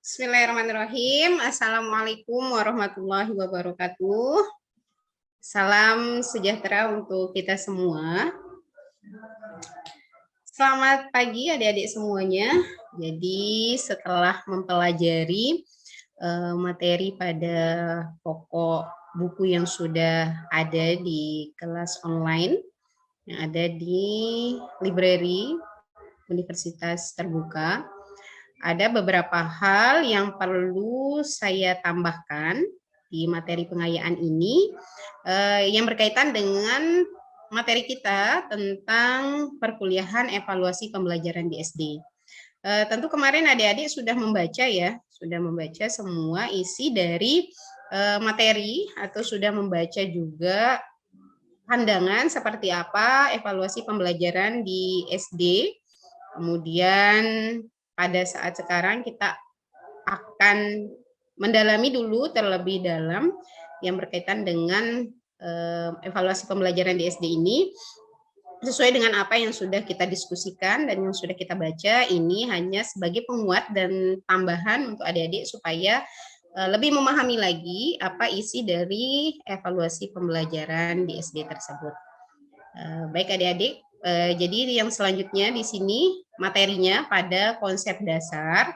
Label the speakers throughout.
Speaker 1: Bismillahirrahmanirrahim. Assalamualaikum warahmatullahi wabarakatuh. Salam sejahtera untuk kita semua. Selamat pagi adik-adik semuanya. Jadi setelah mempelajari materi pada pokok buku yang sudah ada di kelas online yang ada di library Universitas Terbuka, ada beberapa hal yang perlu saya tambahkan di materi pengayaan ini yang berkaitan dengan materi kita tentang perkuliahan evaluasi pembelajaran di SD. Tentu kemarin adik-adik sudah membaca ya, sudah membaca semua isi dari materi atau sudah membaca juga pandangan seperti apa evaluasi pembelajaran di SD. Kemudian pada saat sekarang kita akan mendalami dulu terlebih dalam yang berkaitan dengan evaluasi pembelajaran di SD ini sesuai dengan apa yang sudah kita diskusikan dan yang sudah kita baca. Ini hanya sebagai penguat dan tambahan untuk adik-adik supaya lebih memahami lagi apa isi dari evaluasi pembelajaran di SD tersebut. Baik adik-adik, jadi yang selanjutnya di sini materinya pada konsep dasar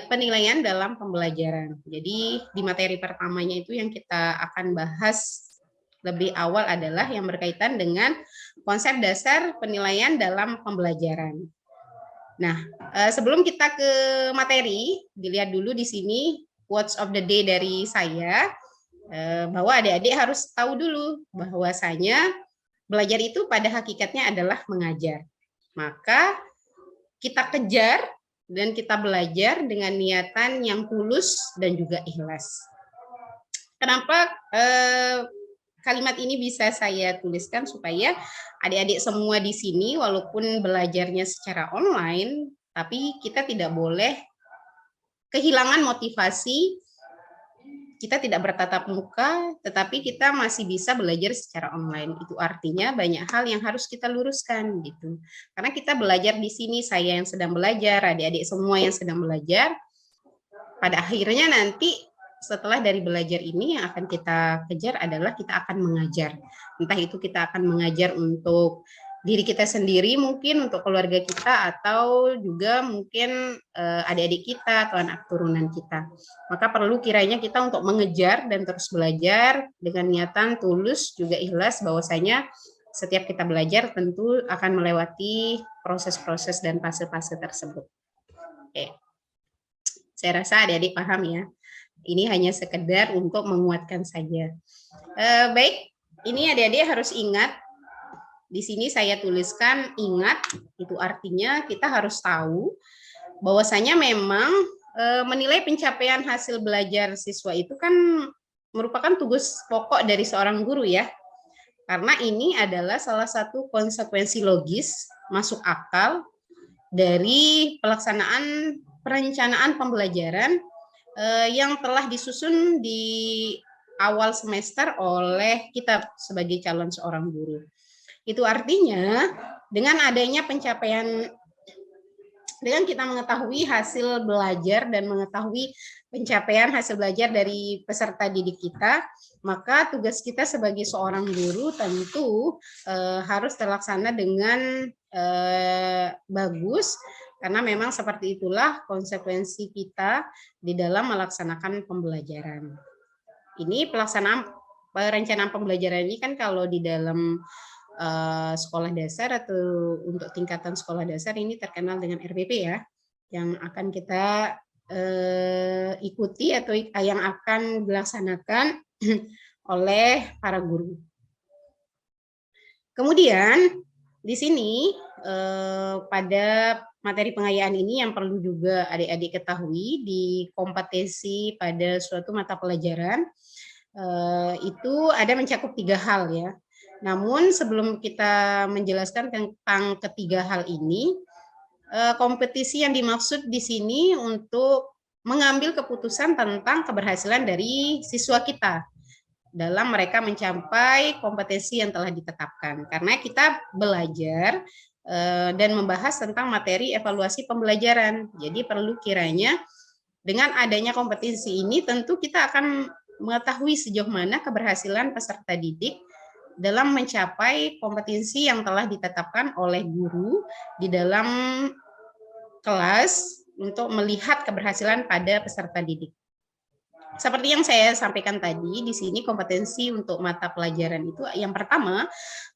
Speaker 1: penilaian dalam pembelajaran. Jadi di materi pertamanya itu yang kita akan bahas lebih awal adalah yang berkaitan dengan konsep dasar penilaian dalam pembelajaran. Nah, sebelum kita ke materi, dilihat dulu di sini quotes of the day dari saya, bahwa adik-adik harus tahu dulu bahwasanya belajar itu pada hakikatnya adalah mengajar. Maka kita kejar dan kita belajar dengan niatan yang tulus dan juga ikhlas. Kenapa kalimat ini bisa saya tuliskan supaya adik-adik semua di sini walaupun belajarnya secara online, tapi kita tidak boleh kehilangan motivasi. Kita tidak bertatap muka, tetapi kita masih bisa belajar secara online. Itu artinya banyak hal yang harus kita luruskan gitu. Karena kita belajar di sini, saya yang sedang belajar, adik-adik semua yang sedang belajar. Pada akhirnya nanti setelah dari belajar ini yang akan kita kejar adalah kita akan mengajar. Entah itu kita akan mengajar untuk diri kita sendiri, mungkin untuk keluarga kita, atau juga mungkin adik-adik kita atau anak turunan kita. Maka perlu kiranya kita untuk mengejar dan terus belajar dengan niatan tulus juga ikhlas bahwasanya setiap kita belajar tentu akan melewati proses-proses dan fase-fase tersebut. Oke. Saya rasa adik-adik paham ya. Ini hanya sekedar untuk menguatkan saja. Baik, ini adik-adik harus ingat. Di sini saya tuliskan ingat, itu artinya kita harus tahu bahwasanya memang menilai pencapaian hasil belajar siswa itu kan merupakan tugas pokok dari seorang guru ya. Karena ini adalah salah satu konsekuensi logis masuk akal dari pelaksanaan perencanaan pembelajaran yang telah disusun di awal semester oleh kita sebagai calon seorang guru. Itu artinya dengan adanya pencapaian, dengan kita mengetahui hasil belajar dan mengetahui pencapaian hasil belajar dari peserta didik kita, maka tugas kita sebagai seorang guru tentu harus terlaksana dengan bagus, karena memang seperti itulah konsekuensi kita di dalam melaksanakan pembelajaran. Ini pelaksanaan perencanaan pembelajaran ini kan kalau di dalam sekolah dasar atau untuk tingkatan sekolah dasar ini terkenal dengan RPP ya, yang akan kita ikuti atau yang akan dilaksanakan oleh para guru. Kemudian di sini pada materi pengayaan ini yang perlu juga adik-adik ketahui di kompetensi pada suatu mata pelajaran itu ada mencakup 3 hal ya. Namun sebelum kita menjelaskan tentang ketiga hal ini, kompetisi yang dimaksud di sini untuk mengambil keputusan tentang keberhasilan dari siswa kita dalam mereka mencapai kompetensi yang telah ditetapkan. Karena kita belajar dan membahas tentang materi evaluasi pembelajaran. Jadi perlu kiranya Dengan adanya kompetensi ini tentu kita akan mengetahui sejauh mana keberhasilan peserta didik dalam mencapai kompetensi yang telah ditetapkan oleh guru di dalam kelas untuk melihat keberhasilan pada peserta didik. Seperti yang saya sampaikan tadi, di sini kompetensi untuk mata pelajaran itu yang pertama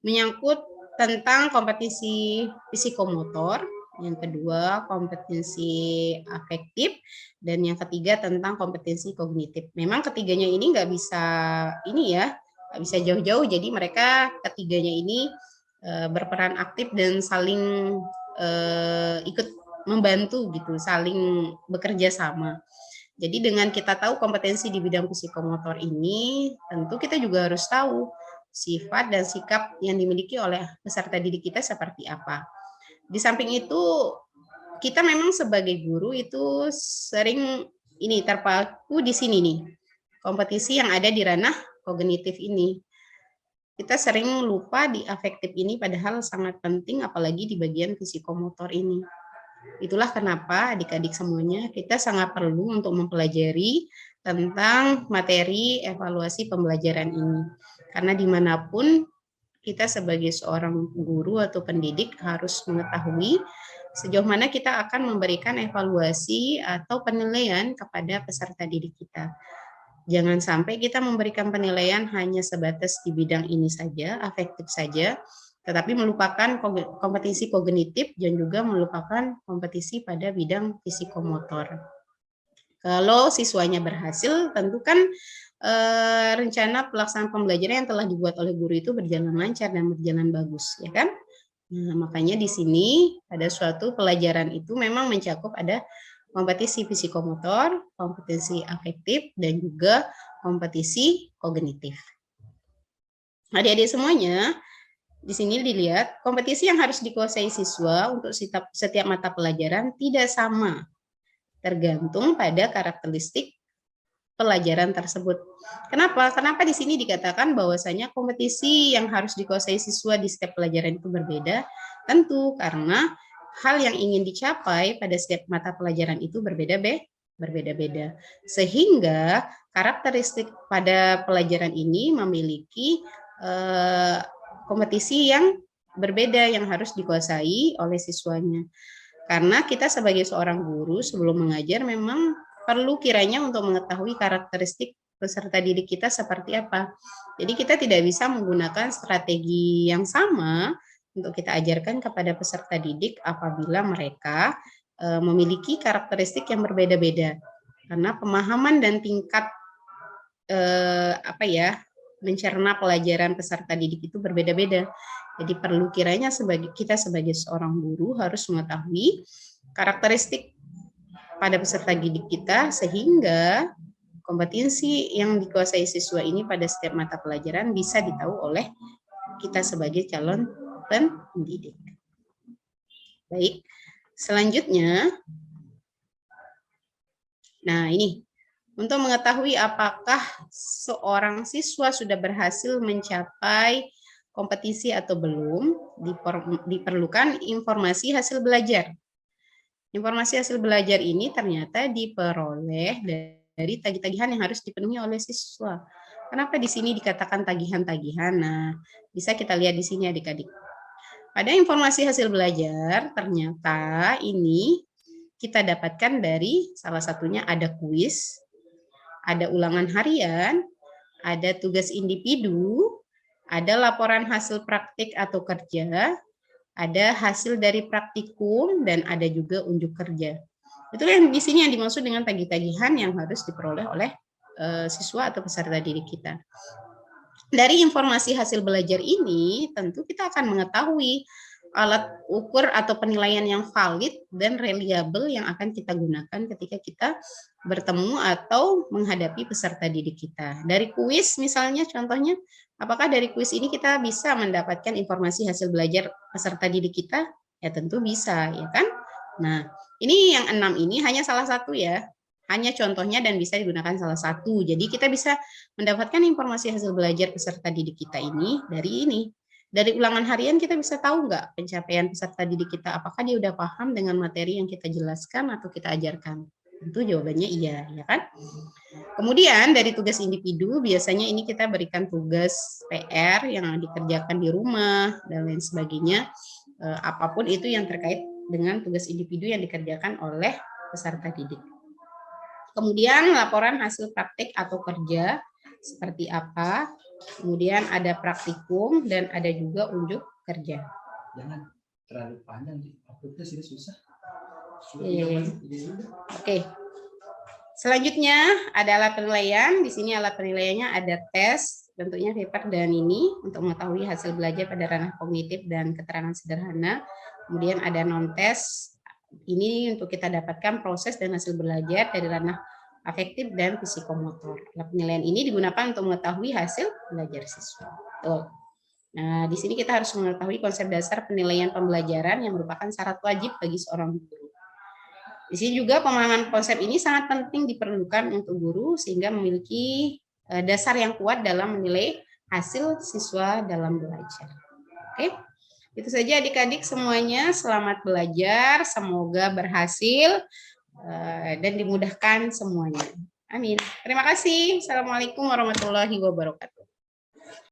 Speaker 1: menyangkut tentang kompetensi psikomotor, yang kedua kompetensi afektif, dan yang ketiga tentang kompetensi kognitif. Memang ketiganya ini nggak bisa nggak bisa jauh-jauh. Jadi mereka ketiganya ini berperan aktif dan saling ikut membantu gitu, saling bekerja sama. Jadi dengan kita tahu kompetensi di bidang psikomotor ini, tentu kita juga harus tahu sifat dan sikap yang dimiliki oleh peserta didik kita seperti apa. Di samping itu, kita memang sebagai guru itu sering terpaku di sini nih, kompetisi yang ada di ranah kognitif ini. Kita sering lupa di afektif ini, padahal sangat penting apalagi di bagian psikomotor ini. Itulah kenapa adik-adik semuanya kita sangat perlu untuk mempelajari tentang materi evaluasi pembelajaran ini. Karena dimanapun kita sebagai seorang guru atau pendidik harus mengetahui sejauh mana kita akan memberikan evaluasi atau penilaian kepada peserta didik kita. Jangan sampai kita memberikan penilaian hanya sebatas di bidang ini saja, afektif saja, tetapi melupakan kompetisi kognitif dan juga melupakan kompetisi pada bidang psikomotor. Kalau siswanya berhasil, tentu kan rencana pelaksanaan pembelajaran yang telah dibuat oleh guru itu berjalan lancar dan berjalan bagus, ya kan? Nah, makanya di sini pada suatu pelajaran itu memang mencakup ada kompetisi psikomotor, kompetensi afektif, dan juga kompetisi kognitif. Adik-adik semuanya, di sini dilihat, kompetisi yang harus dikuasai siswa untuk setiap mata pelajaran tidak sama, tergantung pada karakteristik pelajaran tersebut. Kenapa? Kenapa di sini dikatakan bahwasanya kompetisi yang harus dikuasai siswa di setiap pelajaran itu berbeda? Tentu karena hal yang ingin dicapai pada setiap mata pelajaran itu berbeda-beda. Sehingga karakteristik pada pelajaran ini memiliki kompetisi yang berbeda yang harus dikuasai oleh siswanya. Karena kita sebagai seorang guru sebelum mengajar memang perlu kiranya untuk mengetahui karakteristik peserta didik kita seperti apa. Jadi kita tidak bisa menggunakan strategi yang sama untuk kita ajarkan kepada peserta didik apabila mereka memiliki karakteristik yang berbeda-beda. Karena pemahaman dan tingkat mencerna pelajaran peserta didik itu berbeda-beda. Jadi perlu kiranya kita sebagai seorang guru harus mengetahui karakteristik pada peserta didik kita sehingga kompetensi yang dikuasai siswa ini pada setiap mata pelajaran bisa ditahu oleh kita sebagai calon pendidik. Baik, selanjutnya, nah ini untuk mengetahui apakah seorang siswa sudah berhasil mencapai kompetisi atau belum, diperlukan informasi hasil belajar. Informasi hasil belajar ini ternyata diperoleh dari tagih-tagihan yang harus dipenuhi oleh siswa. Kenapa di sini dikatakan tagihan-tagihan? Nah, bisa kita lihat di sini adik-adik. Pada informasi hasil belajar, ternyata ini kita dapatkan dari salah satunya ada kuis, ada ulangan harian, ada tugas individu, ada laporan hasil praktik atau kerja, ada hasil dari praktikum, dan ada juga unjuk kerja. Itu yang di sini yang dimaksud dengan tagih-tagihan yang harus diperoleh oleh siswa atau peserta didik kita. Dari informasi hasil belajar ini, tentu kita akan mengetahui alat ukur atau penilaian yang valid dan reliable yang akan kita gunakan ketika kita bertemu atau menghadapi peserta didik kita. Dari kuis misalnya contohnya, apakah dari kuis ini kita bisa mendapatkan informasi hasil belajar peserta didik kita? Ya tentu bisa, ya kan? Nah, ini yang 6 ini hanya salah satu ya. Hanya contohnya dan bisa digunakan salah satu. Jadi kita bisa mendapatkan informasi hasil belajar peserta didik kita ini dari ini. Dari ulangan harian kita bisa tahu nggak pencapaian peserta didik kita, apakah dia udah paham dengan materi yang kita jelaskan atau kita ajarkan. Tentu jawabannya iya, ya kan? Kemudian dari tugas individu, biasanya ini kita berikan tugas PR yang dikerjakan di rumah, dan lain sebagainya. Apapun itu yang terkait dengan tugas individu yang dikerjakan oleh peserta didik. Kemudian laporan hasil praktik atau kerja, seperti apa. Kemudian ada praktikum, dan ada juga unjuk kerja.
Speaker 2: Jangan terlalu panjang, uploadnya sudah susah.
Speaker 1: Oke. Selanjutnya ada alat penilaian. Di sini alat penilaiannya ada tes, tentunya paper dan ini untuk mengetahui hasil belajar pada ranah kognitif dan keterangan sederhana. Kemudian ada non-tes. Ini untuk kita dapatkan proses dan hasil belajar dari ranah afektif dan psikomotor. Alat penilaian ini digunakan untuk mengetahui hasil belajar siswa. Tuh. Nah, di sini kita harus mengetahui konsep dasar penilaian pembelajaran yang merupakan syarat wajib bagi seorang guru. Di sini juga pemahaman konsep ini sangat penting diperlukan untuk guru sehingga memiliki dasar yang kuat dalam menilai hasil siswa dalam belajar. Oke, itu saja adik-adik semuanya. Selamat belajar, semoga berhasil dan dimudahkan semuanya. Amin. Terima kasih. Assalamualaikum warahmatullahi wabarakatuh.